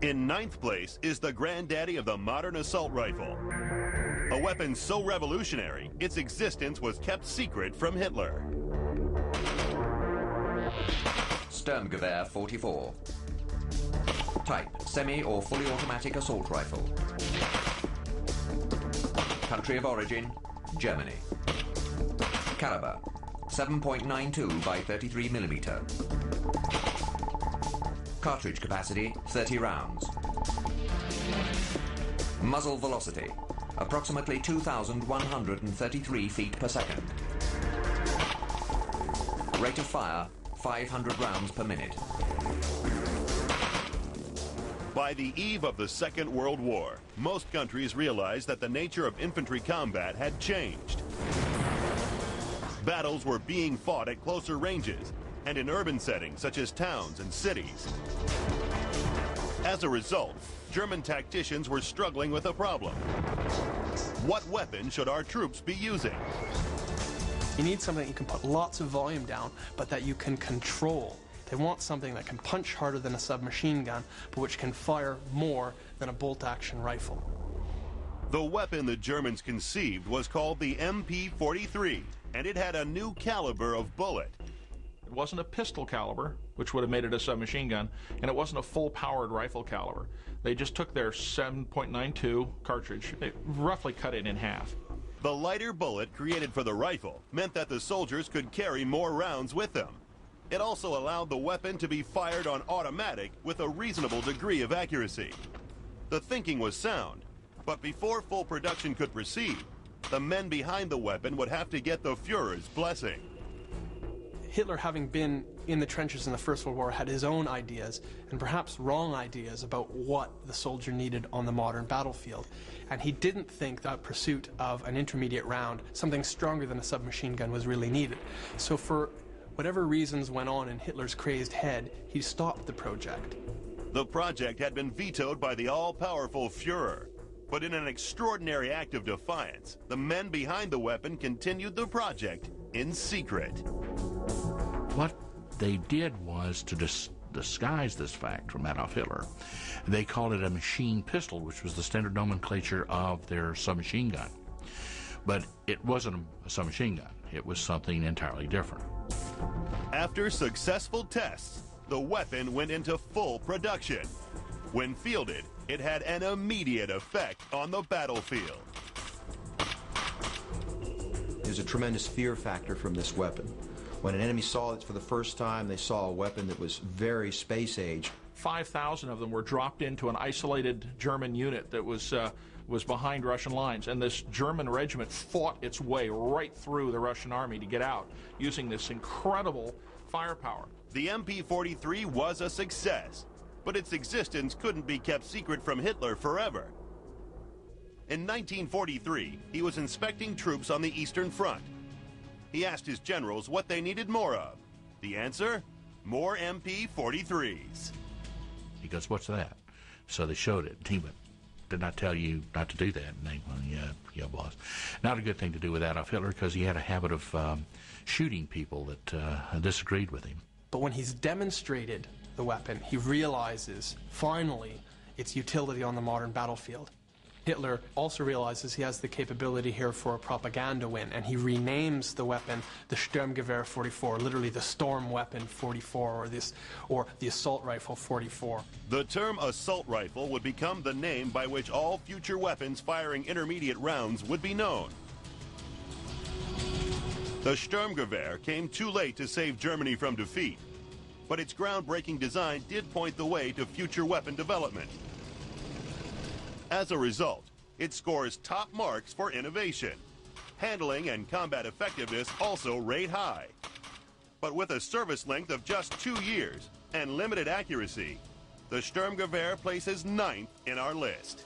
In ninth place is the granddaddy of the modern assault rifle. A weapon so revolutionary, its existence was kept secret from Hitler. Sturmgewehr-44. Type, semi or fully automatic assault rifle. Country of origin, Germany. Caliber, 7.92 by 33 millimeter. Cartridge capacity, 30 rounds. Muzzle velocity, approximately 2,133 feet per second. Rate of fire, 500 rounds per minute. By the eve of the Second World War, most countries realized that the nature of infantry combat had changed. Battles were being fought at closer ranges and in urban settings such as towns and cities. As a result, German tacticians were struggling with a problem. What weapon should our troops be using? You need something that you can put lots of volume down, but that you can control. They want something that can punch harder than a submachine gun, but which can fire more than a bolt-action rifle. The weapon the Germans conceived was called the MP-43, and it had a new caliber of bullet. It wasn't a pistol caliber, which would have made it a submachine gun, and it wasn't a full-powered rifle caliber. They just took their 7.92 cartridge, they roughly cut it in half. The lighter bullet created for the rifle meant that the soldiers could carry more rounds with them. It also allowed the weapon to be fired on automatic with a reasonable degree of accuracy. The thinking was sound, but before full production could proceed, the men behind the weapon would have to get the Führer's blessing. Hitler, having been in the trenches in the First World War, had his own ideas, and perhaps wrong ideas, about what the soldier needed on the modern battlefield. And he didn't think that pursuit of an intermediate round, something stronger than a submachine gun, was really needed. So for whatever reasons went on in Hitler's crazed head, he stopped the project. The project had been vetoed by the all-powerful Führer. But in an extraordinary act of defiance, the men behind the weapon continued the project in secret. What they did was to disguise this fact from Adolf Hitler. They called it a machine pistol, which was the standard nomenclature of their submachine gun. But it wasn't a submachine gun. It was something entirely different. After successful tests, the weapon went into full production. When fielded, it had an immediate effect on the battlefield. There's a tremendous fear factor from this weapon. When an enemy saw it for the first time, they saw a weapon that was very space age. 5,000 of them were dropped into an isolated German unit that was behind Russian lines, and this German regiment fought its way right through the Russian army to get out using this incredible firepower. The MP-43 was a success, but its existence couldn't be kept secret from Hitler forever. In 1943, he was inspecting troops on the Eastern Front. He asked his generals what they needed more of. The answer? More MP-43s. He goes, "What's that?" So they showed it. He went, "Didn't I tell you not to do that?" And they went, yeah, boss. Not a good thing to do with Adolf Hitler, because he had a habit of shooting people that disagreed with him. But when he's demonstrated the weapon, he realizes, finally, its utility on the modern battlefield. Hitler also realizes he has the capability here for a propaganda win, and he renames the weapon the Sturmgewehr-44, literally the storm weapon 44, or the assault rifle 44. The term assault rifle would become the name by which all future weapons firing intermediate rounds would be known. The Sturmgewehr came too late to save Germany from defeat, but its groundbreaking design did point the way to future weapon development. As a result, it scores top marks for innovation. Handling and combat effectiveness also rate high. But with a service length of just 2 years and limited accuracy, the Sturmgewehr places 9th in our list.